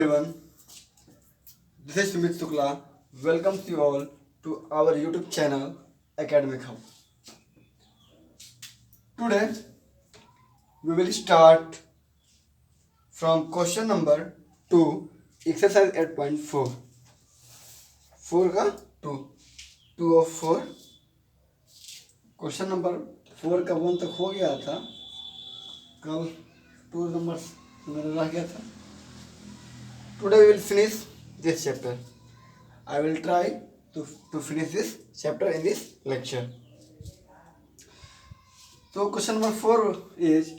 Everyone, this is Sumit Sukla. Welcomes you all to our YouTube channel Academic Hub. Today we will start from question number 2, exercise 8.4. 4 का 2, 2 of 4. Question number 4 का 1 तक हो गया था, कल 2 number मेरा रह गया था. Today we will finish this chapter. I will try to finish this chapter in this lecture. So question number 4 is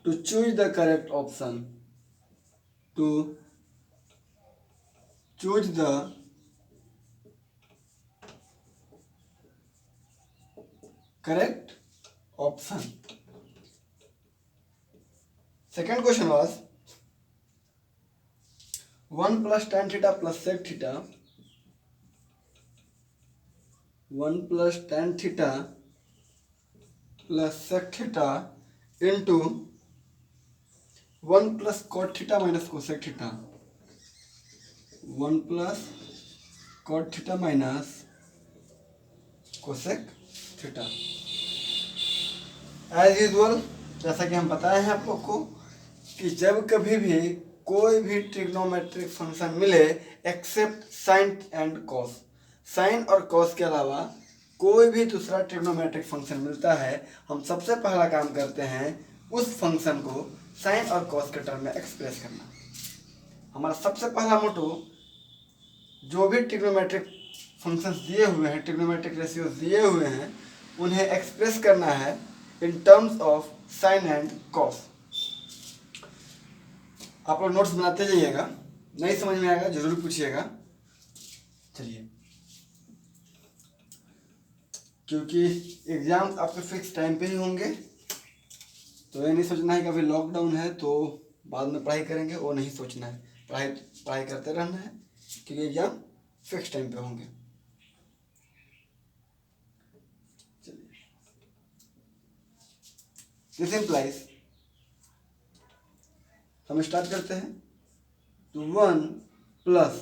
to choose the correct option. To choose the correct option. Second question was 1 plus tan theta plus sec theta. 1 plus tan theta plus sec theta into 1 plus cot theta minus cosec theta. 1 plus cot theta minus cosec theta. As usual जैसा कि हम बताए हैं आप लोग को कि जब कभी भी कोई भी ट्रिग्नोमेट्रिक फंक्शन मिले except sine and cos, sine और कॉस के अलावा कोई भी दूसरा ट्रिग्नोमेट्रिक फंक्शन मिलता है, हम सबसे पहला काम करते हैं उस फंक्शन को साइन और कॉस के टर्म में एक्सप्रेस करना. हमारा सबसे पहला मोटो जो भी ट्रिग्नोमेट्रिक फंक्शंस दिए हुए हैं, ट्रिग्नोमेट्रिक रेशियोज दिए हुए हैं, उन्हें एक्सप्रेस करना है इन terms of sine and cos. आप लोग नोट्स बनाते जाइएगा, नहीं समझ में आएगा जरूर पूछिएगा. चलिए, क्योंकि एग्जाम्स आपके फिक्स टाइम पे ही होंगे, तो ये नहीं सोचना है कि अभी लॉकडाउन है तो बाद में पढ़ाई करेंगे, वो नहीं सोचना है. पढ़ाई करते रहना है क्योंकि एग्जाम फिक्स टाइम पे होंगे. चलिए, दिस इम्प्लाइज, हम स्टार्ट करते हैं. तो 1 प्लस,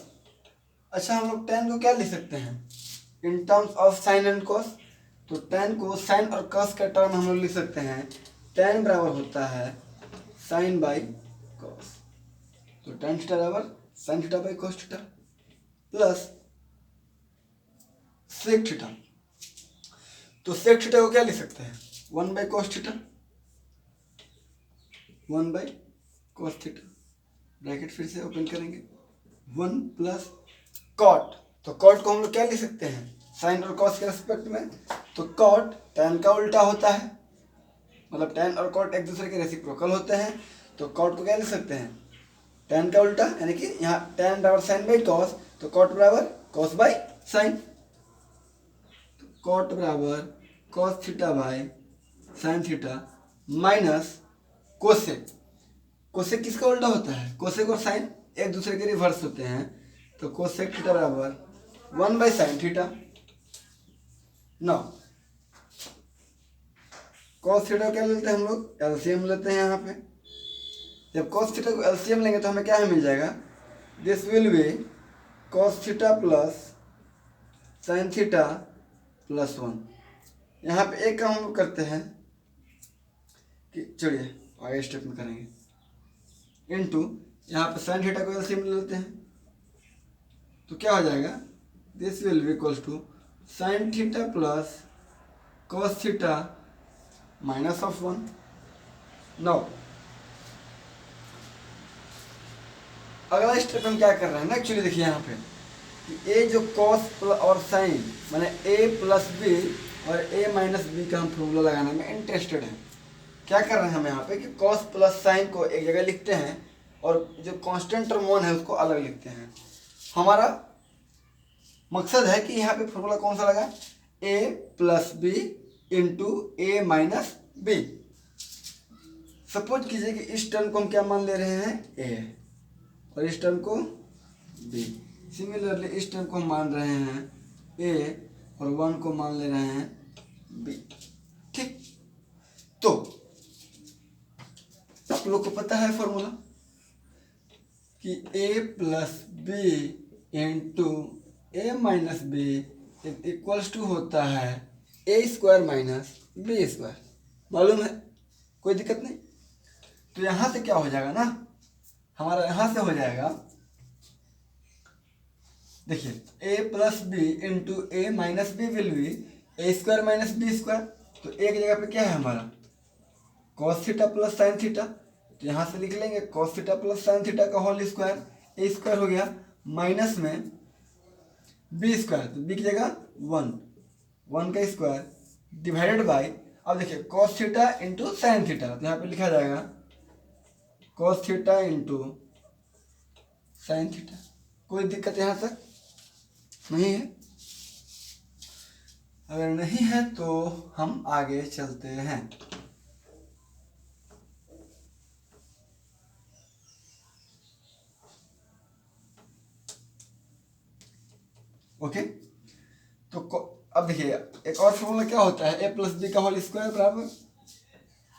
अच्छा हम लोग tan को क्या लिख सकते हैं in terms of sine and cos. तो tan को साइन और कॉस के टर्म हम लोग लिख सकते हैं. tan बराबर होता है साइन बाई कॉस. तो tan थीटा बराबर sine theta by cos theta plus sec theta. तो सेक थीटा को क्या लिख सकते हैं 1 by cos theta, 1 by cos theta. Bracket फिर से ओपन करेंगे. 1 प्लस कॉट, तो कॉट को हम लोग क्या लिख सकते हैं साइन और कॉस के रेस्पेक्ट में. तो कॉट टैन का उल्टा होता है, मतलब टैन और कॉट एक दूसरे के रेसिप्रोकल होते हैं. तो कॉट को क्या लिख सकते हैं टैन का उल्टा, यानी कि यहाँ टैन बराबर साइन बाई कॉस, तो कॉट बराबर कॉस बाई साइन. कॉट बराबर cos theta by sine theta minus cosec. Cosec किसका उल्टा होता है, कोसेक और साइन एक दूसरे के रिवर्स होते हैं. तो कोसेक थीटा बराबर 1 by sine theta. Now cos theta क्या लेते हैं हम लोग, एलसीएम लेते हैं. यहाँ पे जब कॉस थीटा को एलसीएम लेंगे तो हमें क्या मिल जाएगा, this will B cos theta plus sine theta plus 1. यहाँ पे एक काम हम लोग करते हैं कि चलिए आगे स्टेप में करेंगे. इनटू यहाँ पे साइन थीटा को एलसीएम ले लेते हैं. तो क्या हो जाएगा, this will be equals to sine theta plus cos theta minus of 1. Now अगला स्टेप हम क्या कर रहे हैं ना, एक्चुअली देखिए यहाँ पे कि ए जो कॉस और साइन माने ए प्लस बी और ए माइनस बी का हम फॉर्मूला लगाने में इंटरेस्टेड हैं. क्या कर रहे हैं हम यहाँ पे कि कॉस प्लस साइन को एक जगह लिखते हैं और जो कांस्टेंट टर्म 1 है उसको अलग लिखते हैं. हमारा मकसद है कि यहाँ पे फॉर्मूला कौन सा लगा, ए प्लस बी इंटू ए माइनस बी. सपोज कीजिए कि इस टर्म को हम क्या मान ले रहे हैं ए और इस टर्म को बी. सिमिलरली इस टर्म को हम मान रहे हैं ए और 1 को मान ले रहे हैं बी. ठीक, तो आप लोग को पता है फॉर्मूला, कि a plus B into A minus B equals to होता है ए स्क्वायर माइनस बी स्क्वायर। मालूम है, कोई दिक्कत नहीं। तो यहाँ से क्या हो जाएगा ना, हमारा यहाँ से हो जाएगा, देखिए a plus B into A minus B will be A square minus B square. तो एक जगह पे क्या है हमारा cos theta plus sine theta, तो यहाँ से लिख लेंगे cos theta plus sine theta का होल स्क्वायर, ए स्क्वायर हो गया माइनस में बी स्क्वायर, तो बी की जगह 1 का स्क्वायर डिवाइडेड बाय, अब देखिए cos theta into sine theta, तो यहाँ पे लिखा जाएगा cos theta into sine theta. कोई दिक्कत यहाँ तक नहीं है? अगर नहीं है तो हम आगे चलते हैं। ओके, तो अब देखिए एक और फॉर्मूला क्या होता है, ए प्लस बी का होल स्क्वायर बराबर,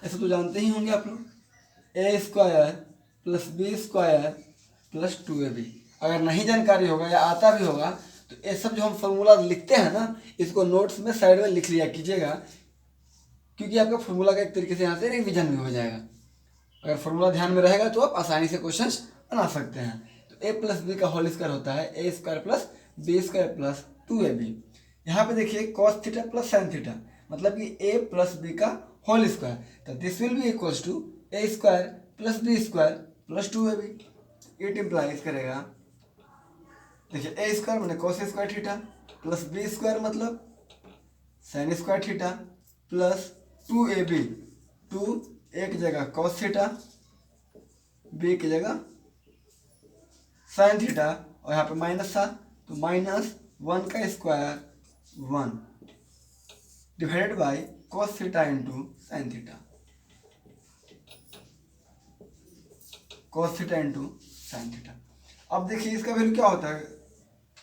ऐसे तो जानते ही होंगे आप लोग, a square plus B square plus 2ab। अगर नहीं जानकारी होगा या आता भी होगा तो ये सब जो हम फॉर्मूला लिखते हैं ना, इसको नोट्स में साइड में लिख लिया कीजिएगा, क्योंकि आपका फॉर्मूला का एक तरीके से यहाँ से रिविजन भी हो जाएगा। अगर फॉर्मूला ध्यान में रहेगा तो आप आसानी से क्वेश्चंस बना सकते हैं। तो ए प्लस बी का होल स्क्वायर होता है ए square plus B square plus 2ab। यहाँ पे देखिए cos theta plus sine theta, मतलब कि ए प्लस बी का होल स्क्वायर, तो this will be equals to a square plus B square plus 2ab। It implies करेगा, देखिए ए स्क्वायर मैंने cos square theta plus B square मतलब sine square theta plus 2ab, 2 एक जगह cos theta, B की जगह sine theta, और यहाँ पे माइनस था तो माइनस 1 का square 1 divided by cos theta into sine theta, cos theta into sine theta. अब देखिए इसका वैल्यू क्या होता है,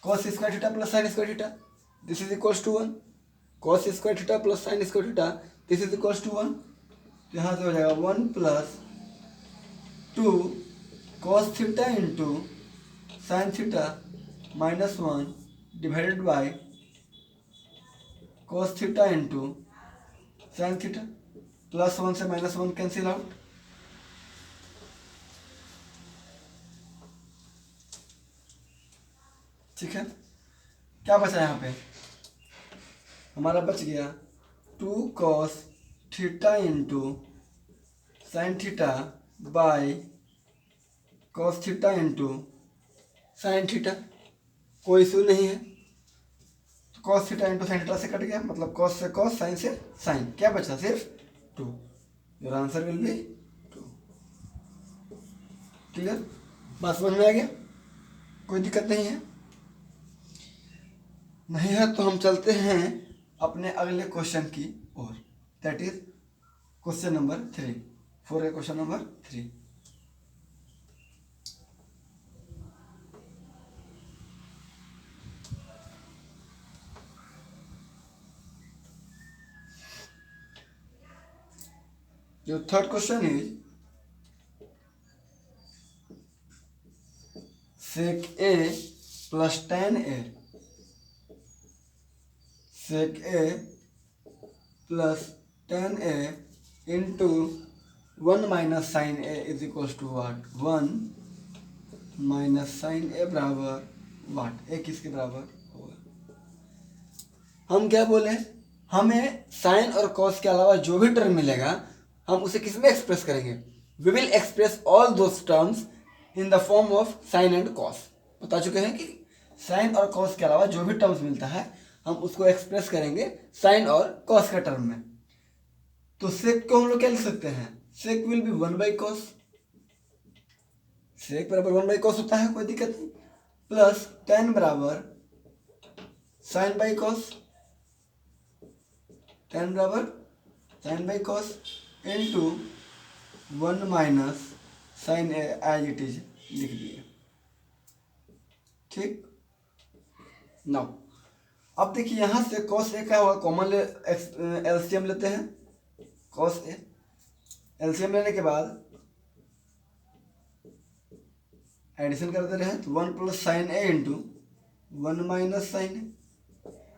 cos square theta plus sine square theta, this is equals to 1, cos square theta plus sine square theta, this is equals to 1। तो यहाँ से हो जाएगा 1 plus 2 cos theta into sine theta minus 1 divided by cos theta into sine theta, plus 1 से minus 1 cancel out, ठीक है। क्या बचा यहाँ पे, हमारा बच गया 2 cos theta into sine theta by cos theta into sine theta. कोई इशू नहीं है, तो cos theta into sine theta से कट गया, मतलब कॉस से कॉस, साइन से साइन, क्या बचा सिर्फ 2। Your answer will be 2। Clear, बात समझ में आ गया, कोई दिक्कत नहीं है? नहीं है तो हम चलते हैं अपने अगले क्वेश्चन की ओर, दैट इज क्वेश्चन नंबर 3, 4 है क्वेश्चन नंबर 3। जो third question is sec a plus tan a, sec a plus tan a into 1 minus sine a is equals to what, 1 minus sine a बराबर वाट, a किसके बराबर होगा। हम क्या बोले, हमें साइन और कॉस के अलावा जो भी टर्म मिलेगा हम उसे किस में एक्सप्रेस करेंगे, we will express all those terms in the form of sine and cos. बता चुके हैं कि साइन और कॉस के अलावा जो भी टर्म्स मिलता है हम उसको एक्सप्रेस करेंगे साइन और कॉस के टर्म में। तो सेक को हम लोग क्या लिख सकते हैं, sec will be 1 by cos, sec बराबर 1 बाई कॉस होता है, कोई दिक्कत नहीं, प्लस tan बराबर साइन बाई कॉस, tan बराबर sine by cos into 1 minus sine A as it is लिख दिए, ठीक। नाउ अब देखिए यहाँ से cos ए क्या होगा, कॉमन एलसीएम लेते हैं, cos ए एलसीएम लेने के बाद एडिशन कर दे रहे हैं, तो 1 plus sine a into 1 minus sine a.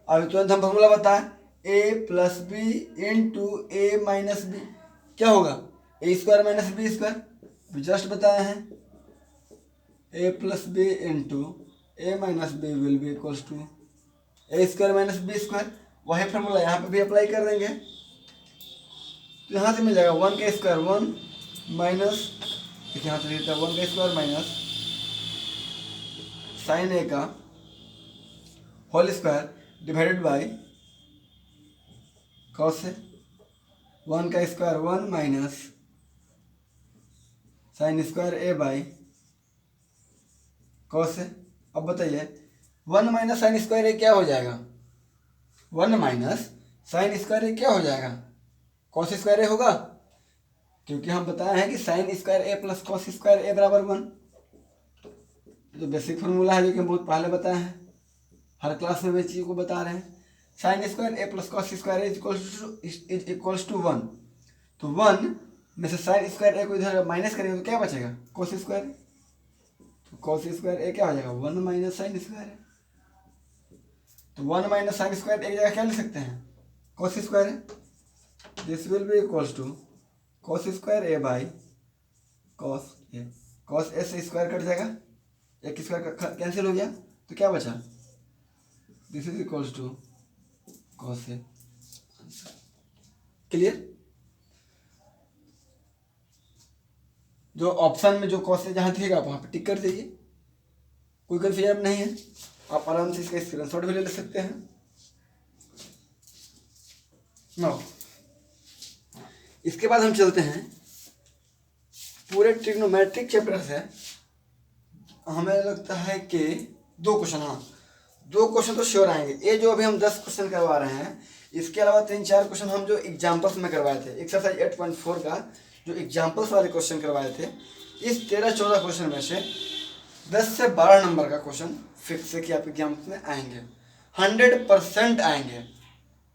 अभी तुरंत हम फॉर्मूला बताएं, a plus B into A minus b क्या होगा, a square minus B square, just बताए हैं। A plus B into A minus B will be equals to a square minus B square. वही formula यहाँ पे भी apply कर देंगे, तो यहाँ से मिल जाएगा 1 का स्क्वायर 1 माइनस, यहाँ से देता है 1 का स्क्वायर माइनस साइन ए का whole square divided by cos ए, 1 का square 1 minus sine square a by cos a. अब बताइए 1 माइनस साइन स्क्वायर ए क्या हो जाएगा, 1 माइनस साइन स्क्वायर ए क्या हो जाएगा, कॉस स्क्वायर ए होगा, क्योंकि हम बताए हैं कि साइन स्क्वायर ए प्लस कॉस स्क्वायर ए बराबर 1। जो बेसिक फार्मूला है जो कि हम बहुत पहले बताए हैं, हर क्लास में वे चीज़ को बता रहे हैं। Sine square A plus cos square is equals to 1, तो 1 में से साइन स्क्वायर ए को इधर माइनस करेंगे तो क्या बचेगा, कॉस स्क्वायर, तो कॉस स्क्वायर ए क्या हो जाएगा 1 माइनस साइन स्क्वायर ए। तो 1 माइनस साइन स्क्वायर एक जगह क्या लिख सकते हैं, cos square a, this will be equals to cos square a by cos a. Cos a से स्क्वायर कट जाएगा, एक स्क्वायर कैंसिल हो गया, तो क्या बचा, this is equals to cos A. Clear. जो ऑप्शन में जो कॉस ए जहाँ दिखेगा आप वहाँ पे टिक कर दीजिए, कोई कंफ्यूजन नहीं है। आप आराम से इसका स्क्रीनशॉट भी ले सकते हैं। नाउ इसके बाद हम चलते हैं पूरे ट्रिग्नोमेट्रिक चैप्टर से, हमें लगता है कि 2 क्वेश्चन, हाँ 2 क्वेश्चन तो श्योर आएंगे। ये जो अभी हम 10 क्वेश्चन करवा रहे हैं, इसके अलावा 3-4 क्वेश्चन हम जो एग्जाम्पल्स में करवाए थे, एक्सरसाइज 8.4 का जो एग्जाम्पल्स वाले क्वेश्चन करवाए थे, इस 13-14 क्वेश्चन में से 10 से 12 नंबर का क्वेश्चन फिक्स है कि आप एग्जाम में आएंगे, 100% आएंगे।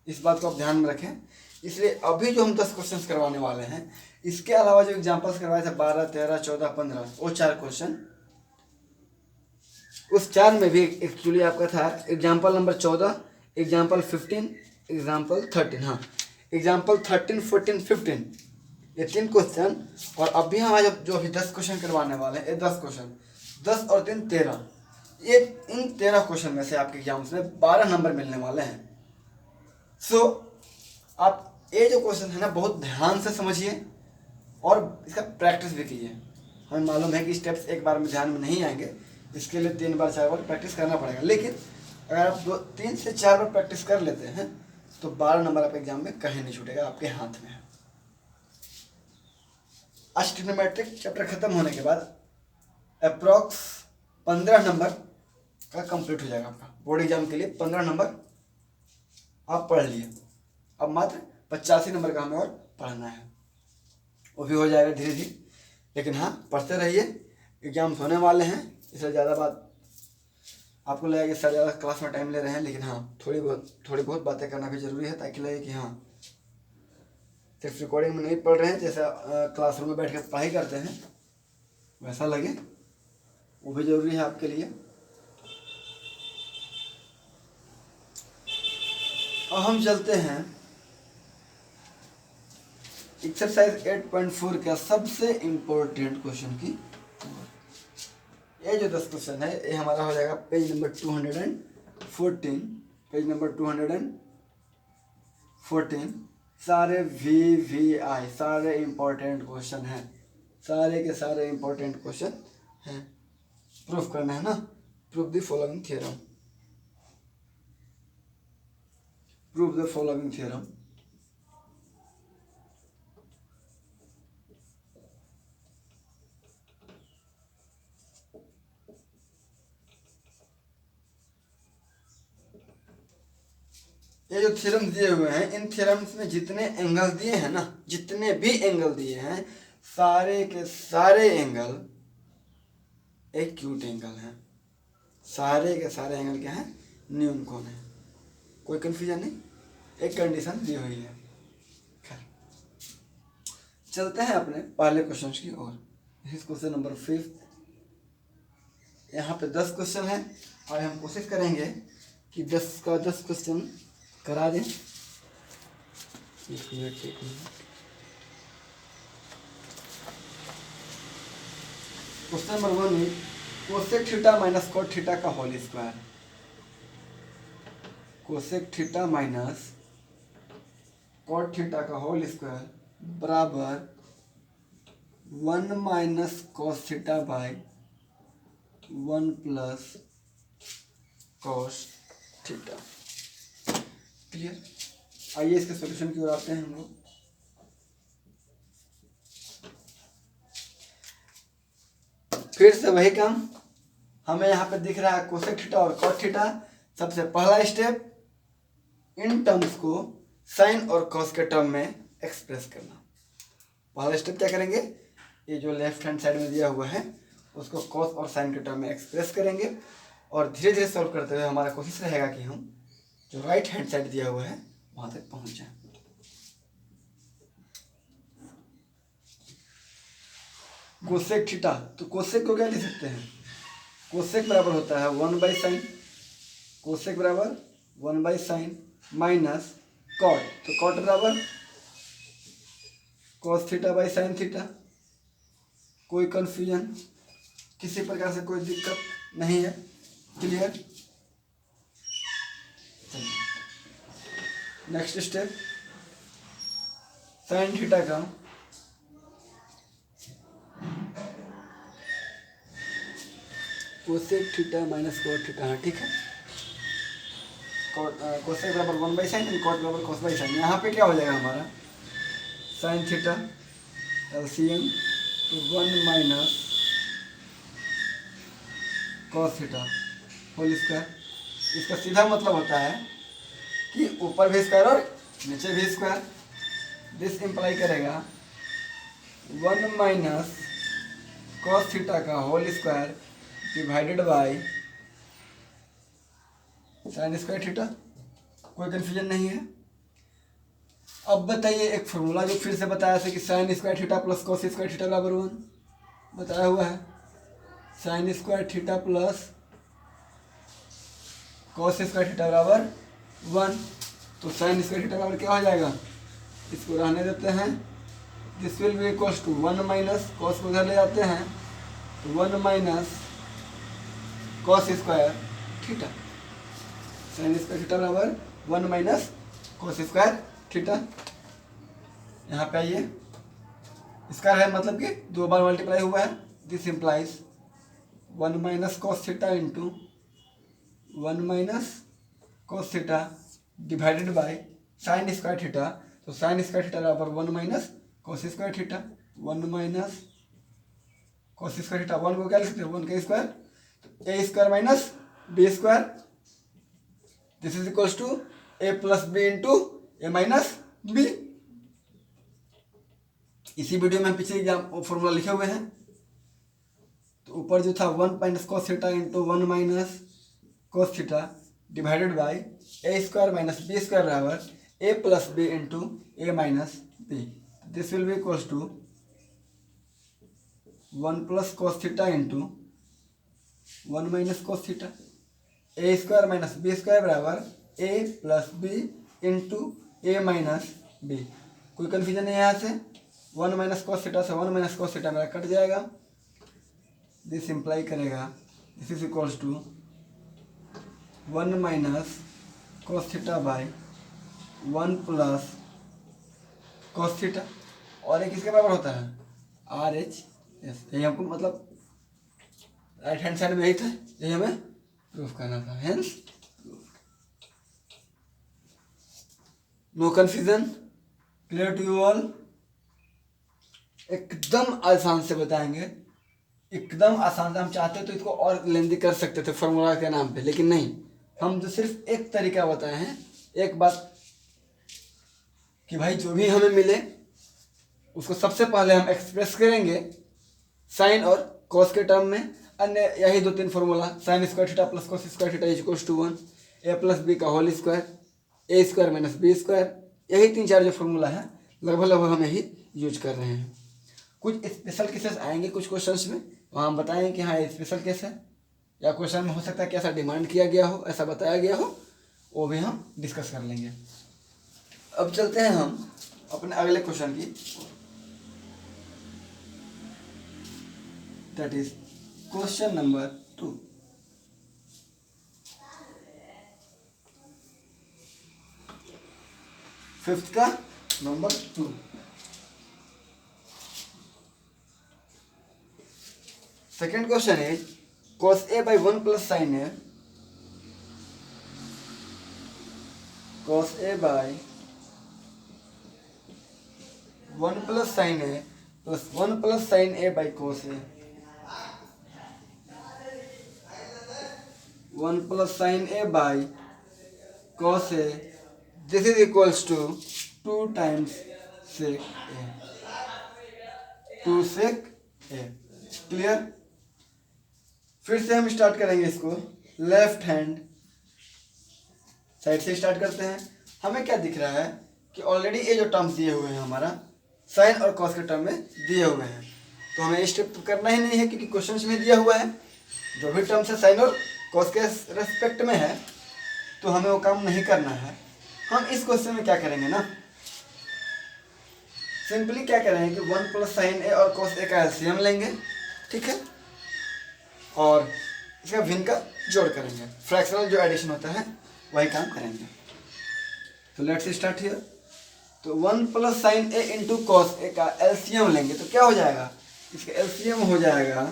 इस बात को आप ध्यान में रखें। इसलिए अभी जो हम 10 क्वेश्चन करवाने वाले हैं, इसके अलावा जो एग्जाम्पल्स करवाए थे 12, 13, 14, 15, वो 4 क्वेश्चन, उस 4 में भी एक्चुअली आपका था एग्जाम्पल नंबर 14, एग्जाम्पल 15, एग्जाम्पल 13, हाँ एग्जाम्पल 13, 14, 15, ये 3 क्वेश्चन। और अभी हम आज जो अभी 10 क्वेश्चन करवाने वाले हैं, ये 10 क्वेश्चन, 10 और 3 13, ये इन 13 क्वेश्चन में से आपके एग्जाम्स में 12 नंबर मिलने वाले हैं। सो आप ये जो क्वेश्चन है ना बहुत ध्यान से समझिए और इसका प्रैक्टिस भी कीजिए। हमें मालूम है कि स्टेप्स एक बार में ध्यान में नहीं आएंगे, इसके लिए 3 बार 4 बार प्रैक्टिस करना पड़ेगा। लेकिन अगर आप 3 से 4 बार प्रैक्टिस कर लेते हैं तो 12 नंबर आप एग्जाम में कहीं नहीं छूटेगा, आपके हाथ में है। आज ट्रिग्नोमेट्रिक चैप्टर खत्म होने के बाद अप्रॉक्स 15 नंबर का कंप्लीट हो जाएगा आपका बोर्ड एग्जाम के लिए। 15 नंबर आप पढ़ लिए, अब मात्र 85 नंबर का हमें और पढ़ना है, वो भी हो जाएगा धीरे धीरे। लेकिन हाँ पढ़ते रहिए, एग्जाम्स होने वाले हैं, इससे ज़्यादा बात आपको लगेगा कि सर ज़्यादा क्लास में टाइम ले रहे हैं, लेकिन हाँ थोड़ी बहुत बातें करना भी ज़रूरी है, ताकि लगे कि हाँ सिर्फ रिकॉर्डिंग में नहीं पढ़ रहे हैं, जैसा क्लासरूम में बैठ कर पढ़ाई करते हैं वैसा लगे, वो भी ज़रूरी है आपके लिए। अब हम चलते हैं एक्सरसाइज 8.4 का सबसे इम्पोर्टेंट क्वेश्चन की। ये जो 10 क्वेश्चन है ये हमारा हो जाएगा पेज नंबर 214, पेज नंबर 214। सारे VVI सारे इम्पोर्टेंट क्वेश्चन हैं, सारे के सारे इम्पोर्टेंट क्वेश्चन हैं। प्रूफ करना है ना, proof the following theorem, proof the following theorem. ये जो थ्योरम दिए हुए हैं, इन थ्योरम्स में जितने एंगल दिए हैं ना, जितने भी एंगल दिए हैं, सारे के सारे एंगल एक्यूट एंगल हैं। सारे के सारे एंगल क्या हैं, न्यून कोण है, कोई कंफ्यूजन नहीं, एक कंडीशन दी हुई है। चलते हैं अपने पहले क्वेश्चन की ओर। Question number 5। यहाँ पे 10 क्वेश्चन है और हम कोशिश करेंगे कि 10 का 10 क्वेश्चन करा दें। एक मिनट। क्वेश्चन नंबर 1 में cosec theta minus cot theta का whole square. Cosec theta minus cot theta का होल स्क्वायर बराबर 1 minus cos theta by 1 plus cos theta. Clear? आइए इसके सॉल्यूशन की ओर आते हैं हम लोग। फिर से वही काम, हमें यहाँ पे दिख रहा है कोसेक थीटा और कॉट थीटा। सबसे पहला स्टेप, इन टर्म्स को साइन और कॉस के टर्म में एक्सप्रेस करना। पहला स्टेप क्या करेंगे, ये जो लेफ्ट हैंड साइड में दिया हुआ है उसको कॉस और साइन के टर्म में एक्सप्रेस करेंगे और धीरे धीरे सॉल्व करते हुए हमारा कोशिश रहेगा कि हम जो राइट हैंड साइड दिया हुआ है वहां तक पहुंच जाए। कोसेक थीटा, तो कोसेक को क्या लिख सकते हैं, कोसेक बराबर होता है 1 बाई साइन। कोसेक बराबर 1 बाई साइन माइनस कॉट, तो कॉट बराबर cos theta by sine theta. कोई कंफ्यूजन, किसी प्रकार से कोई दिक्कत नहीं है? Clear? Next step, sine theta का cosec theta minus cot theta. हाँ ठीक है, कोसेक बराबर 1 बाई साइन, कॉट बराबर कॉस बाई साइन। यहाँ पे क्या हो जाएगा हमारा, साइन थीटा एलसीएम तो 1 minus cos theta whole square. इसका सीधा मतलब होता है कि ऊपर भी स्क्वायर और नीचे भी स्क्वायर। दिस इंप्लाई करेगा 1 माइनस कॉस थीटा का whole square divided by sine square theta. कोई कन्फ्यूजन नहीं है? अब बताइए, एक फॉर्मूला जो फिर से बताया था कि sign square theta plus cos square theta बराबर 1 बताया हुआ है। Sign square theta plus cos square theta बराबर 1, तो साइन स्क्वायर थीटा बराबर क्या हो जाएगा, इसको रहने देते हैं। This will be equals to 1 minus cos को उधर ले जाते हैं तो 1 minus cos square theta. Sine square theta बराबर 1 माइनस कॉस स्क्वायर थीटा। यहाँ पे आइए, इसका है मतलब कि 2 बार मल्टीप्लाई हुआ है। This implies 1 minus cos theta into 1 minus cos theta divided by sine square theta. तो साइन स्क्वायर थीटा बराबर 1 minus cos square theta. 1 minus cos square theta, 1 को क्या लिख सकते हैं, 1 का स्क्वायर, तो a square minus B square. This is equals to a plus B into A minus b. इसी वीडियो में हम पिछले एग्जाम फॉर्मूला लिखे हुए हैं। तो ऊपर जो था 1 minus cos theta into 1 minus cos theta divided by a square minus B square बराबर a plus B into A minus b. This will be equals to 1 plus cos theta into 1 minus cos theta. A square minus B square बराबर a plus B into A minus b. कोई confusion नहीं है? यहाँ से 1 minus cos theta से 1 minus cos theta मेरा cut जाएगा। This imply करेगा this is equals to 1 minus cos theta by 1 plus cos theta. और एक किसके बराबर होता है, आर एच एस। यही हमको मतलब राइट हैंड साइड में यही था, यही हमें प्रूफ करना था। Hence no confusion, clear to you all? एकदम आसान से बताएंगे, एकदम आसान से। हम चाहते तो इसको और लेंदी कर सकते थे फॉर्मूला के नाम पे, लेकिन नहीं, हम तो सिर्फ एक तरीका बताए हैं। एक बात कि भाई जो भी हमें मिले उसको सबसे पहले हम एक्सप्रेस करेंगे साइन और कॉस के टर्म में। अन्य यही 2-3 formula, sine square theta plus cos square theta is equals to 1, A plus B का whole square, A square minus B square. यही 3-4 जो फॉर्मूला है लगभग हम यही यूज कर रहे हैं। कुछ स्पेशल केसेस आएंगे कुछ क्वेश्चंस में, वहाँ हम बताएंगे कि हाँ ये स्पेशल केस है। या क्वेश्चन में हो सकता है कि ऐसा डिमांड किया गया हो, ऐसा बताया गया हो, वो भी हम डिस्कस कर लेंगे। अब चलते हैं हम अपने अगले क्वेश्चन की, that is question number 2। Fifth का number 2। Second question is cos a by 1 plus sin a, cos a by 1 plus sin a plus 1 plus sin a by cos a, 1 plus sin a by cos a, this is equals to 2 times sec a, 2 sec a। Clear? फिर से हम start करेंगे इसको left hand side से start करते हैं। हमें क्या दिख रहा है कि ऑलरेडी ये जो टर्म्स दिए हुए हैं हमारा साइन और कॉस के टर्म में दिए हुए हैं, तो हमें स्टेप करना ही नहीं है क्योंकि क्वेश्चंस में दिया हुआ है। जो भी टर्म्स है साइन और कॉस के रेस्पेक्ट में है, तो हमें वो काम नहीं करना है। हम इस क्वेश्चन में क्या करेंगे ना, सिंपली क्या करेंगे कि 1 प्लस साइन ए और कॉस ए का एलसीएम लेंगे, ठीक है, और इसका भिन्न का जोड़ करेंगे। फ्रैक्शनल जो एडिशन होता है वही काम करेंगे। तो लेट्स स्टार्ट हियर। तो 1 plus sine a into cos A का एलसीएम लेंगे तो क्या हो जाएगा, इसका एलसीएम हो जाएगा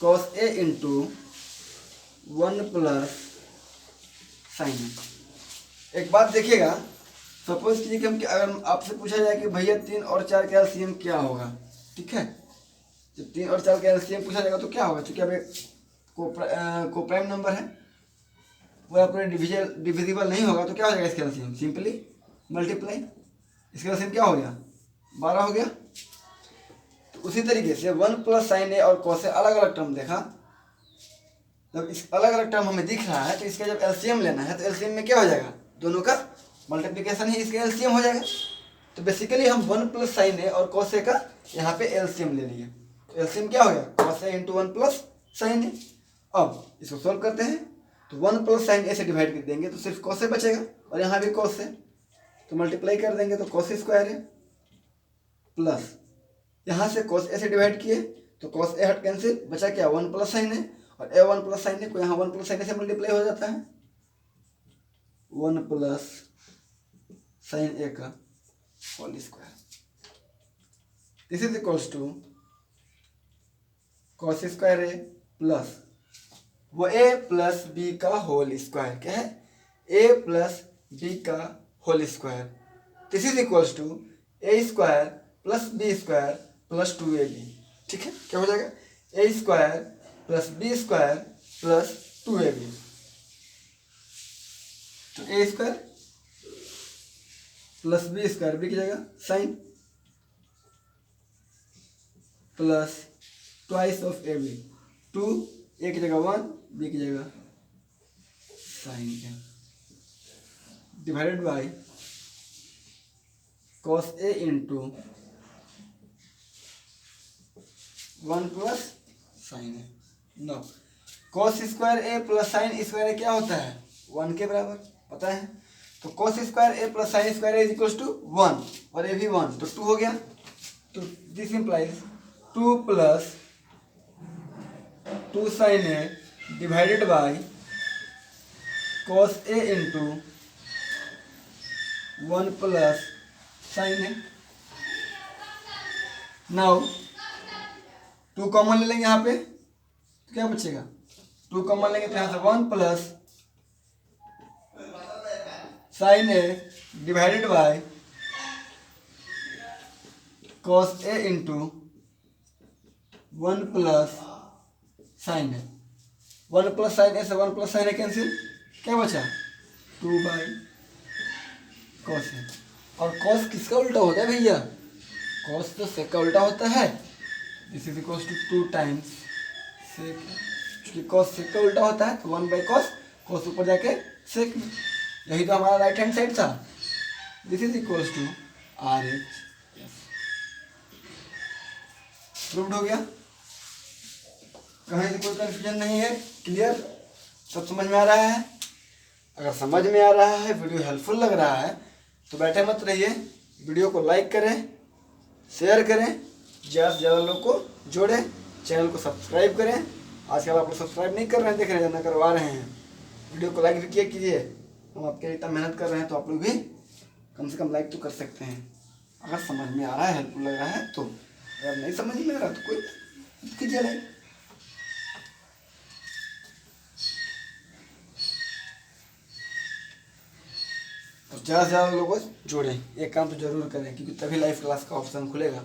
cos A into 1 plus sine ए। एक बात देखिएगा, सपोज कीजिए कि हम अगर आपसे पूछा जाए कि भैया 3 और 4 का एलसीएम क्या होगा, ठीक है, जब 3 और 4 का एलसीएम पूछा जाएगा तो क्या होगा, क्योंकि अब को प्राइम नंबर है, वो अपने डिविजिबल नहीं होगा, तो क्या हो जाएगा इसका एलसीएम, सिंपली मल्टीप्लाई। इसका एलसीएम क्या हो गया, 12 हो गया। तो उसी तरीके से 1 प्लस साइन ए और कॉस ए अलग अलग टर्म देखा, जब इस अलग अलग टर्म हमें दिख रहा है तो इसका जब एलसीएम लेना है तो एलसीएम में क्या हो जाएगा, दोनों का मल्टीप्लिकेशन ही इसका एलसीएम हो जाएगा। तो बेसिकली हम 1 प्लस साइन ए और कॉस ए का यहाँ पे एलसीएम ले लिए। तो एलसीएम क्या हो गया, cos A into 1 plus sine ए। अब इसको सॉल्व करते हैं तो 1 प्लस साइन ए से डिवाइड कर देंगे तो सिर्फ कॉस ए बचेगा, और यहाँ भी कॉस ए, तो मल्टीप्लाई कर देंगे तो कॉस स्क्वायर है, प्लस यहाँ से कॉस ए से डिवाइड किए तो कॉस ए हट कैंसिल, बचा क्या 1 प्लस साइन ए, और ए 1 प्लस साइन ए को यहाँ 1 प्लस साइन ए से मल्टीप्लाई हो जाता है, 1 प्लस साइन ए का whole square. This is equals to cos square A plus वो ए प्लस बी का होल स्क्वायर, क्या है, ए प्लस बी का whole square. This is equals to a square plus B square plus 2ab, ठीक है, क्या हो जाएगा, a square plus B square plus 2ab। तो a square plus B square, b की जगह sine, plus twice of a b, 2, a की जगह 1, बी की जगह sine A, divided by cos A into 1 plus sine a. No, cos square A plus sine square a क्या होता है, 1 के बराबर, पता है। तो cos square A plus sine square is equals to 1, और ए भी 1, तो 2 हो गया। तो this implies 2 plus 2 sine A divided by cos A into 1 plus sine A. Now 2 common ले लेंगे यहाँ पे, तो क्या बचेगा, 2 कॉमन लेंगे तो यहाँ से 1 plus sine A divided by cos A into 1 plus sine a. 1 plus sine a से 1 प्लस साइन ए कैंसिल, क्या बचा, 2 बाई कॉस ए। और कॉस किसका उल्टा होता है भैया, कॉस तो सेक का उल्टा होता है। This is equals to 2 times sec, क्योंकि कॉस सेक का उल्टा होता है तो 1 बाई कॉस, कॉस ऊपर जाके सेक में, यही तो हमारा राइट हैंड साइड था। This is equals to R H, proved हो गया। कहीं से कोई कन्फ्यूजन नहीं है, क्लियर, सब समझ में आ रहा है। अगर समझ में आ रहा है, वीडियो हेल्पफुल लग रहा है तो बैठे मत रहिए, वीडियो को लाइक करें, शेयर करें, ज़्यादा से ज़्यादा लोग को जोड़ें, चैनल को सब्सक्राइब करें। आजकल आप लोग सब्सक्राइब नहीं कर रहे हैं, देख रहे हैं, ना करवा रहे हैं। वीडियो को लाइक भी किया कीजिए, हम आपके लिए इतना मेहनत कर रहे हैं तो आप लोग भी कम से कम लाइक तो कर सकते हैं, अगर समझ में आ रहा है, हेल्पफुल लग रहा है तो। अगर नहीं समझ में आ रहा तो कोई कीजिए लाइक। और ज़्यादा से ज़्यादा लोगों को जोड़ें, एक काम तो जरूर करें, क्योंकि तभी लाइव क्लास का ऑप्शन खुलेगा।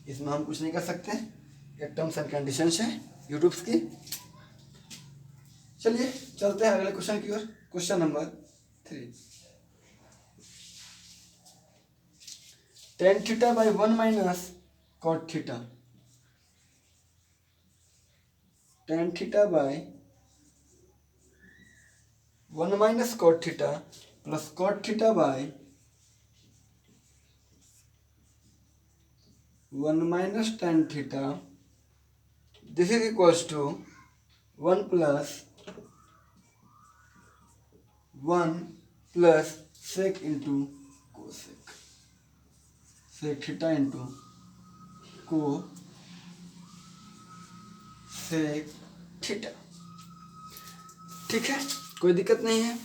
इसमें हम कुछ नहीं कर सकते, एक टर्म्स एंड कंडीशंस है यूट्यूब की। चलिए चलते हैं अगले क्वेश्चन की ओर। Question number 3, tan theta by 1 minus cot theta, tan theta by 1 minus cot theta plus cot theta by 1 minus tan theta, this is equals to 1 plus sec into cosec, sec theta into cosec theta. ठीक है, कोई दिक्कत नहीं है।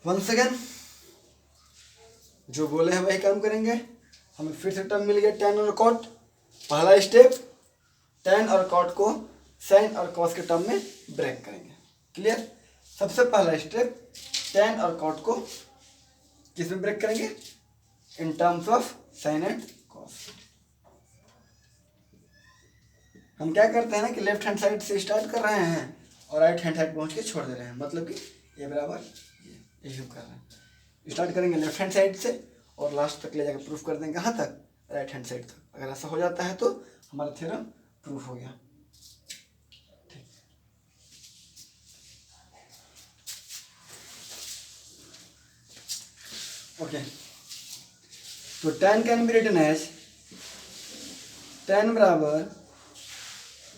Once again जो बोले हैं वही काम करेंगे। हमें फिर से टर्म मिल गया tan और cot। पहला स्टेप, tan और cot को sin और cos के टर्म में ब्रेक करेंगे, क्लियर। सबसे पहला स्टेप, tan और cot को किस में ब्रेक करेंगे, इन terms of sin and cos। हम क्या करते हैं ना कि लेफ्ट हैंड साइड से स्टार्ट कर रहे हैं और राइट हैंड साइड पहुंच के छोड़ दे रहे हैं, मतलब कि ये बराबर ये कर रहे हैं। स्टार्ट करेंगे लेफ्ट हैंड साइड से और लास्ट तक ले जाकर प्रूफ कर देंगे, कहाँ तक, राइट हैंड साइड तक। अगर ऐसा हो जाता है तो हमारा थ्योरम प्रूफ हो गया। ठीक, ओके। तो tan can be written as tan बराबर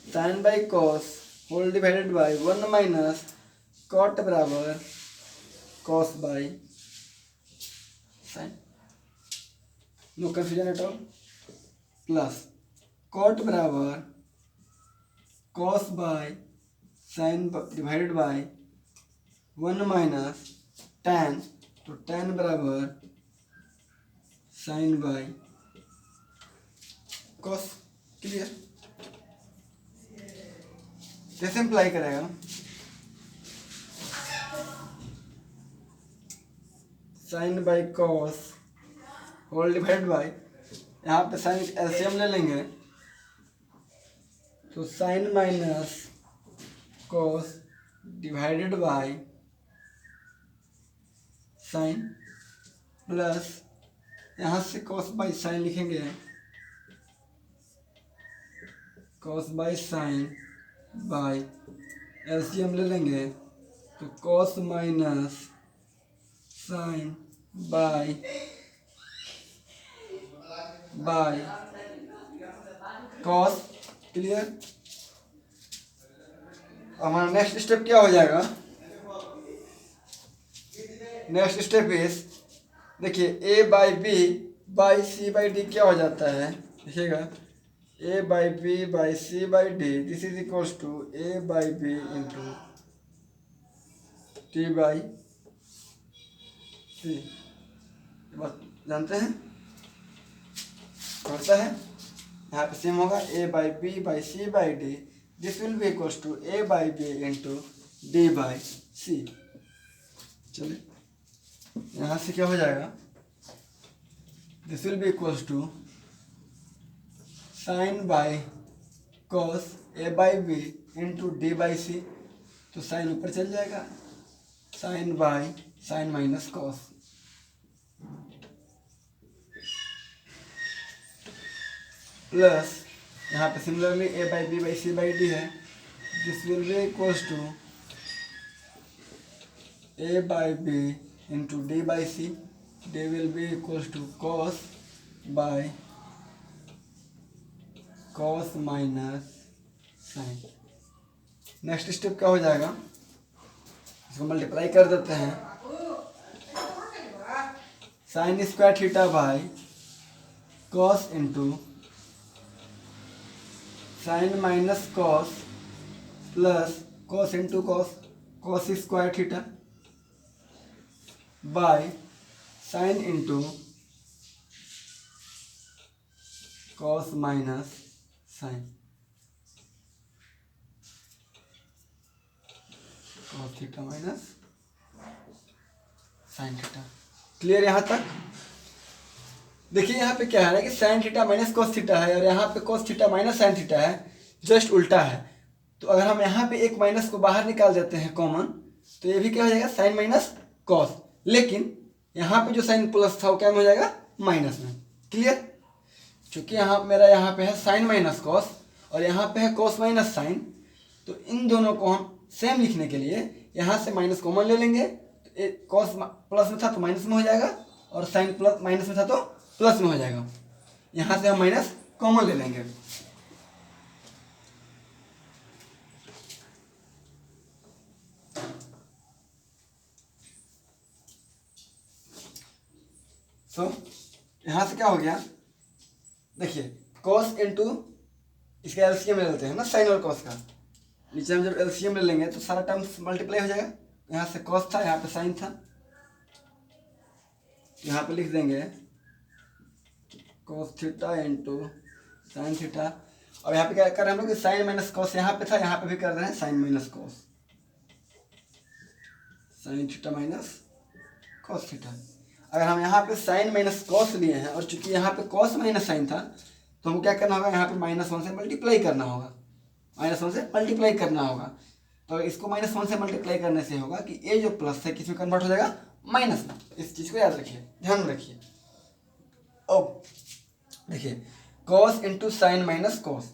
sin by cos whole divided by 1 minus cot बराबर cos by sin, no confusion at all, plus cot बराबर cos by sin divided by 1 minus tan, तो tan बराबर sin by cos, clear. कैसे apply करेगा, sin by cos whole divide by, यहाँ पे sine LCM ले लेंगे तो sine minus cos divided by sine plus यहाँ से कॉस बाई साइन लिखेंगे, cos by sine by LCM ले लेंगे तो cos minus sine by cos, clear. हमारा नेक्स्ट स्टेप क्या हो जाएगा, नेक्स्ट स्टेप इज, देखिए a by b by c by d क्या हो जाता है, देखिएगा, a by b by c by d, this is equals to a by b into t by c. बात जानते हैं, करता है, यहाँ पे सेम होगा, a by b by c by d, this will be equals to a by b into d by c. चलिए यहाँ से क्या हो जाएगा, this will be equals to sine by cos a by b into d by c, तो sine ऊपर चल जाएगा, sine by sine minus cos, plus यहाँ पे similarly a by b by c by d है, this will be equals to a by b into d by C, D will be equals to cos by cos minus sine. Next step क्या हो जाएगा, इसको multiply कर देते हैं, sine square theta by cos into sine minus cos plus cos into cos, cos square theta by sine into cos minus sine, cos theta minus sine theta. Clear यहाँ तक? देखिए यहाँ पे क्या है ना कि sine theta minus cos theta है और यहाँ पे cos theta minus sine theta है, जस्ट उल्टा है। तो अगर हम यहाँ पे एक माइनस को बाहर निकाल देते हैं कॉमन, तो ये भी क्या हो जाएगा, साइन माइनस कॉस। लेकिन यहाँ पे जो साइन प्लस था वो क्या में हो जाएगा, माइनस में। क्लियर? चूंकि मेरा यहाँ पे है साइन माइनस कॉस और यहाँ पे है कॉस माइनस साइन, तो इन दोनों को हम सेम लिखने के लिए यहाँ से माइनस कॉमन ले लेंगे। तो कॉस प्लस में था तो माइनस में हो जाएगा और साइन प्लस माइनस में था तो प्लस में हो जाएगा। यहाँ से हम माइनस कॉमन ले लेंगे। यहाँ से क्या हो गया, देखिए कॉस इंटू इसका एलसीएम ले लेते हैं ना, साइन और कॉस का। नीचे हम जब एलसीएम ले लेंगे तो सारा टर्म्स मल्टीप्लाई हो जाएगा। यहाँ से कॉस था, यहाँ पे साइन था, यहाँ पे लिख देंगे cos theta into sine theta. और यहाँ पे क्या कर रहे हैं हम लोग, साइन माइनस कॉस यहाँ पे था, यहाँ पे भी कर रहे हैं sine minus cos, sine theta minus cos theta. अगर हम यहाँ पे साइन माइनस कॉस लिए हैं और चूंकि यहाँ पे कॉस माइनस साइन था, तो हमको क्या करना होगा, यहाँ पे -1 से मल्टीप्लाई करना होगा, -1 से मल्टीप्लाई करना होगा। तो इसको -1 से मल्टीप्लाई करने से होगा कि ये जो प्लस है किसमें कन्वर्ट हो जाएगा, माइनस में। इस चीज़ को याद रखिए, ध्यान रखिए। अब देखिए cos into sine minus cos,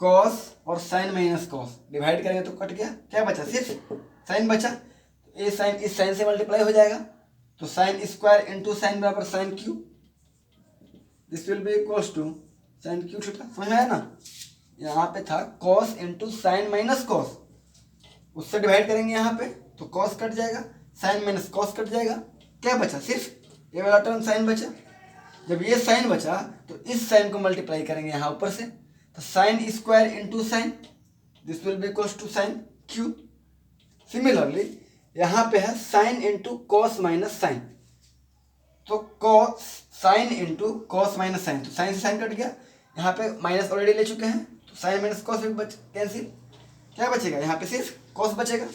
cos और साइन माइनस कॉस डिवाइड करेंगे तो कट गया, क्या बचा, सिर्फ साइन बचा। ये साइन इस साइन से मल्टीप्लाई हो जाएगा, तो साइन स्क्वायर इंटू साइन बराबर sine cube, this will be equals to sine cube theta. समझ में आया ना? यहाँ पे था cos into sine minus cos, उससे डिवाइड करेंगे यहाँ पे तो कॉस कट जाएगा, साइन माइनस कॉस कट जाएगा, क्या बचा, सिर्फ ये वाला टर्म साइन बचा। जब ये साइन बचा तो इस साइन को मल्टीप्लाई करेंगे यहाँ ऊपर से, तो sine square into sine, this will be equals to sine cube. Similarly यहाँ पे है sine into cos minus sine, तो cos sine into cos minus sine, तो साइन से साइन कट गया, यहाँ पे माइनस ऑलरेडी ले चुके हैं तो साइन माइनस कॉस भी कैंसिल, क्या बचेगा, यहाँ पे सिर्फ कॉस बचेगा।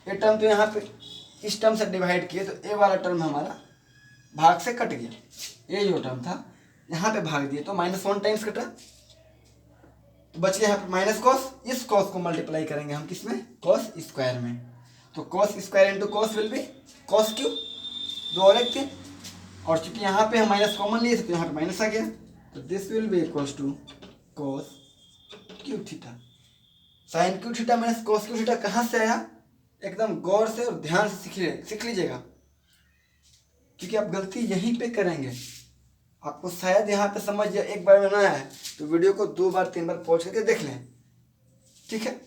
ये टर्म तो यहाँ पे इस टर्म से डिवाइड किए तो ये वाला टर्म हमारा भाग से कट गया, ये जो टर्म था यहाँ पे भाग दिए तो -1 टाइम्स कटा, तो बच गया यहाँ पे माइनस कॉस। इस कॉस को मल्टीप्लाई करेंगे हम किस में, कॉस स्क्वायर में, तो cos square into cos will be cos cube, दो और एक 3। और चूंकि यहाँ पे हम माइनस कॉमन लिए थे तो यहाँ पे माइनस आ गया, तो this will be equals to cos cube theta. Sine cube theta minus cos cube theta कहाँ से आया, एकदम गौर से और ध्यान से सीख लीजिएगा, क्योंकि आप गलती यहीं पे करेंगे। आपको शायद यहाँ पे समझ एक बार में ना आया है तो वीडियो को 2 बार 3 बार पॉज करके देख लें, ठीक है।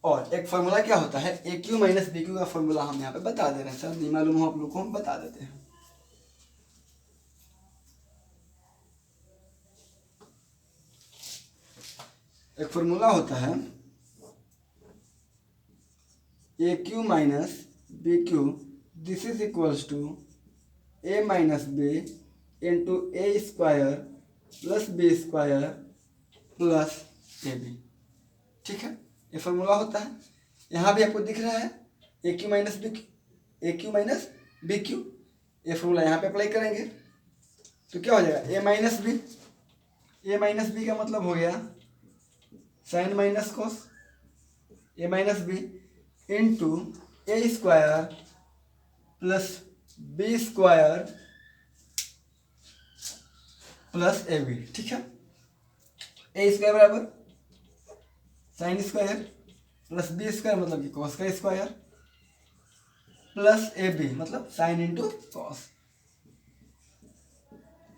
और एक फॉर्मूला क्या होता है, ए क्यू माइनस बी क्यू का फॉर्मूला हम यहाँ पे बता दे रहे हैं, सर नहीं मालूम हो आप लोग को हम बता देते हैं। एक फॉर्मूला होता है ए cube minus B cube, this is equals to a minus B into A square plus B square plus A B, ठीक है। ये फॉर्मूला होता है, यहाँ भी आपको दिख रहा है ए cube minus B cube, A cube minus B cube, ये फॉर्मूला यहाँ पे अप्लाई करेंगे तो क्या हो जाएगा, A minus B, A minus B का मतलब हो गया sine minus cos, A minus B into A square plus B square plus A B, ठीक है। ए स्क्वायर बराबर sine square plus B square मतलब कि कॉस का स्क्वायर प्लस ए बी मतलब sine into cos,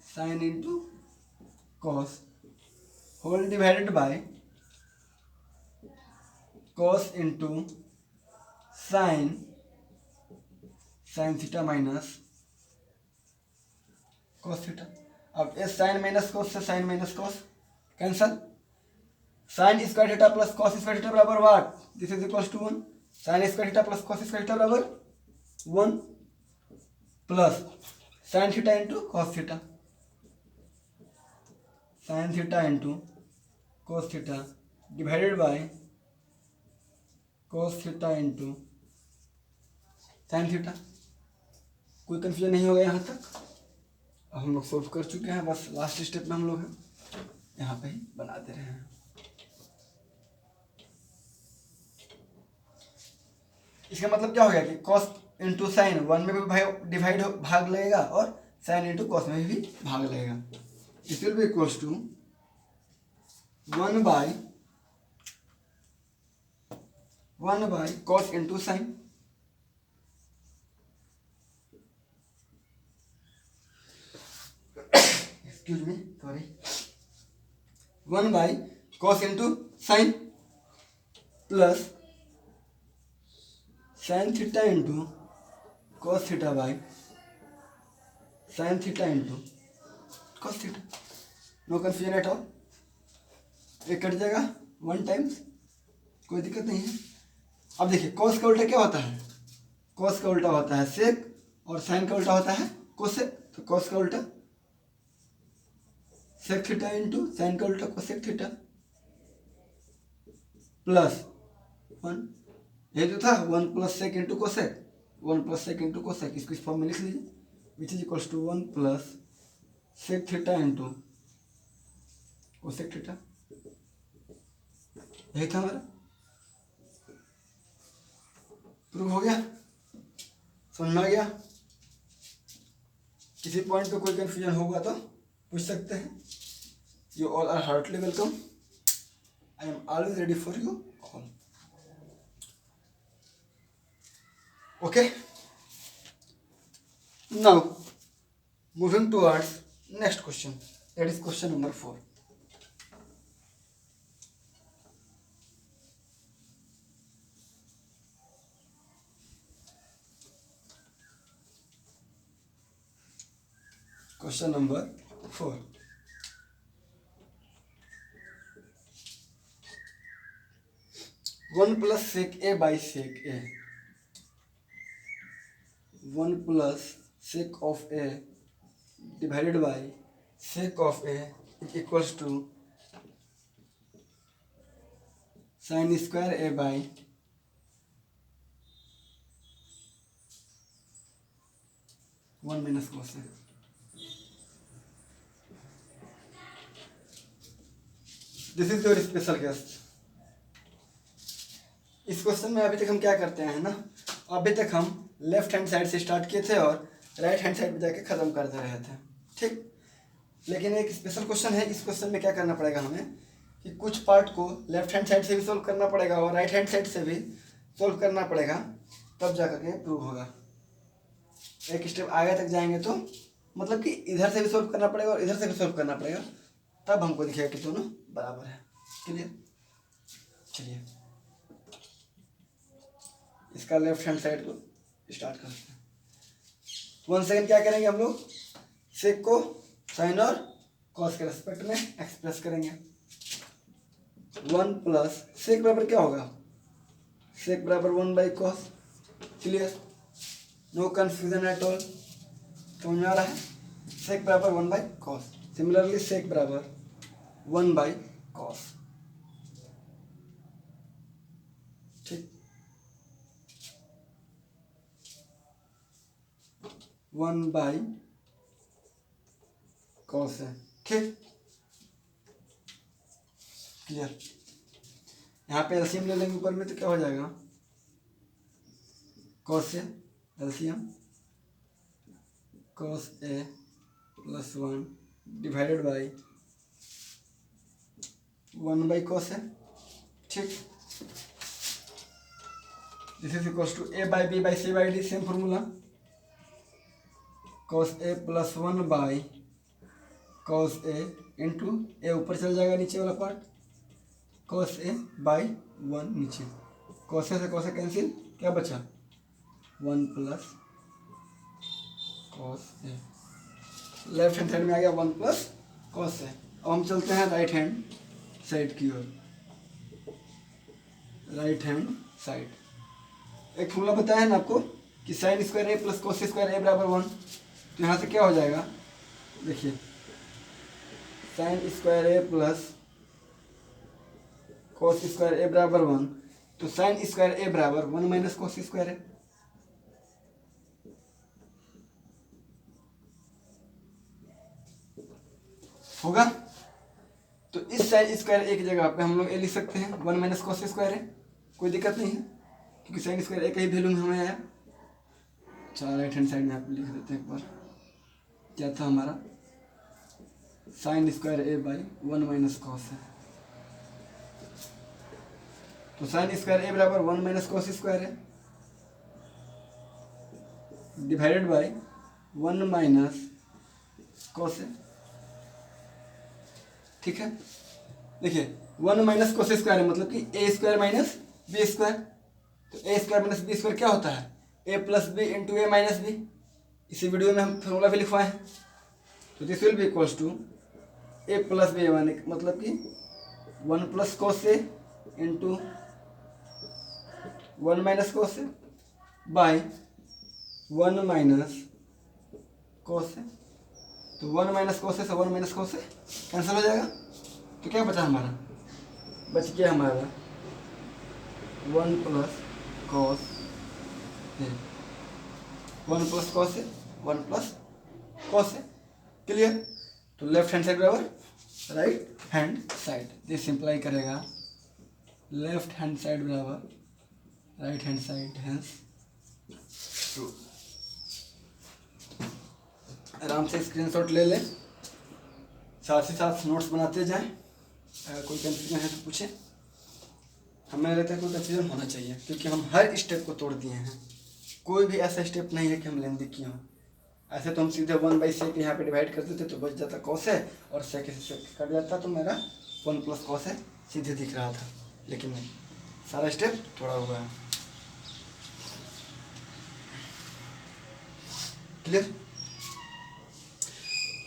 sine into cos whole divided by cos into sine, sine theta minus cos theta. अब ये sine minus cos से sine minus cos cancel, sine square theta plus cos square theta बराबर what, this is equals to 1, sine square theta plus cos square theta बराबर 1 plus sine theta into cos theta, sine theta into cos theta divided by cos theta into sine theta. कोई confusion नहीं होगा यहाँ तक। अब हम लोग solve कर चुके हैं, बस लास्ट स्टेप में हम लोग हैं, यहाँ पे ही बना दे रहे हैं। इसका मतलब क्या हो गया कि कॉस इंटू साइन 1 में भी डिवाइड भाग लगेगा और साइन इंटू कॉस में भी भाग लगेगा। It will be equals to 1 by cos into sine, excuse me sorry, 1 by cos into sine plus sine theta into cos theta by sine theta into cos theta. No confusion at all, ये cut जाएगा 1 times, कोई दिक्कत नहीं है। अब देखिए cos का उल्टा क्या होता है, कॉस का उल्टा होता है सेक और साइन का उल्टा होता है कोसेक, तो कॉस का उल्टा सेक थीटा इंटू साइन का उल्टा कोसेक थीटा प्लस 1, ये जो था 1 plus sec into cosec, 1 plus sec into cosec, इसको इस फॉर्म में लिख लीजिए, which is equals to 1 plus sec theta into cosec theta. यही था हमारा, प्रूव हो गया, समझ में आ गया। किसी पॉइंट पे कोई कंफ्यूजन होगा तो पूछ सकते हैं। You all are heartily welcome, I am always ready for you all. Okay, now moving towards next question, that is question number 4. Question number 4, 1 plus sec a by sec a, 1 plus sec of a divided by sec of a is equals to sin square a by 1 minus cos a। This is your special guest. इस question में अभी तक हम क्या करते हैं ना, अभी तक हम लेफ्ट हैंड साइड से स्टार्ट किए थे और राइट हैंड साइड पे जाके ख़त्म करते रहे थे, ठीक। लेकिन एक स्पेशल क्वेश्चन है, इस क्वेश्चन में क्या करना पड़ेगा हमें कि कुछ पार्ट को लेफ्ट हैंड साइड से भी सोल्व करना पड़ेगा और राइट हैंड साइड से भी सोल्व करना पड़ेगा, तब जा करके प्रूव होगा। एक स्टेप आगे तक जाएंगे तो मतलब कि इधर से भी सोल्व करना पड़ेगा और इधर से भी सोल्व करना पड़ेगा, तब हमको दिखेगा कि दोनों बराबर है। क्लियर, चलिए इसका लेफ्ट हैंड साइड को स्टार्ट करते हैं। 1 सेकेंड क्या करेंगे हम लोग, सेक को साइन और कॉस के रेस्पेक्ट में एक्सप्रेस करेंगे। 1 प्लस सेक बराबर क्या होगा, सेक बराबर 1 by cos. Clear, no confusion at all, समझ में आ रहा है। सेक बराबर 1 बाई कॉस, सिमिलरली सेक बराबर 1 बाई कॉस, ठीक। 1 बाई कॉस है, ठीक। क्लियर, यहाँ पे एलसीएम ले लेंगे ऊपर में तो क्या हो जाएगा, कॉस से LCM cos a plus 1 divided by 1 by cos है, ठीक। This is equals to a by b by c by d, same formula, cos a plus 1 by cos A into a ऊपर चल जाएगा नीचे वाला पार्ट, कॉस ए बाई 1 नीचे, cos a से cos A cancel, क्या बचा 1 प्लस कॉस ए, left hand side में आ गया 1 प्लस कॉस ए। अब हम चलते हैं राइट हैंड साइड की ओर, राइट हैंड साइड, एक फॉर्मूला बताया है ना आपको कि साइन स्क्वायर ए प्लस कॉस स्क्वायर ए बराबर 1, तो यहाँ से क्या हो जाएगा, देखिए साइन स्क्वायर ए प्लस कॉस स्क्वायर ए बराबर 1, तो साइन स्क्वायर ए बराबर 1 माइनस कॉस स्क्वायर है, होगा। तो इस साइन स्क्वायर ए की जगह पे हम लोग ए लिख सकते हैं 1 माइनस कॉस स्क्वायर है, कोई दिक्कत नहीं है क्योंकि साइन स्क्वायर ए का ही वैल्यू में हमें आया। चलो राइट हैंड साइड में आप लिख देते हैं एक बार, क्या था हमारा sign square a by 1 minus cos है, तो साइन स्क्वायर ए बराबर 1 माइनस कॉस स्क्वायर है डिवाइडेड बाई 1 माइनस कॉस है, ठीक है। देखिए 1 माइनस कॉस स्क्वायर है मतलब कि a square minus B square, तो a square minus B square क्या होता है a plus B into A minus b, इसी वीडियो में हम फॉर्मूला भी लिखवाए हैं। तो this will be equals to a plus b मतलब कि 1 plus cos A into 1 minus cos a by 1 minus cos a, तो 1 माइनस कॉस ए से 1 माइनस कॉस ए कैंसिल हो जाएगा, तो क्या बचा हमारा, बच गया हमारा 1 plus cos A, 1 plus cos A, 1 plus cos A, clear. तो लेफ्ट हैंड साइड बराबर राइट हैंड साइड, ये सिंप्लाई करेगा लेफ्ट हैंड साइड बराबर right hand side, hence true. आराम से स्क्रीनशॉट ले लें, साथ ही साथ नोट्स बनाते जाएं, अगर कोई कंफ्यूजन है तो पूछें, हमें लगता है कोई कंफ्यूजन होना चाहिए क्योंकि हम हर स्टेप को तोड़ दिए हैं, कोई भी ऐसा स्टेप नहीं है कि हम लेंदी किए हों। ऐसे तो हम सीधे 1/sec यहाँ पे डिवाइड कर देते तो बच जाता कॉस है और sec से कट जाता तो मेरा 1 प्लस कॉस है सीधे दिख रहा था, लेकिन नहीं, सारा स्टेप तोड़ा हुआ है, क्लियर।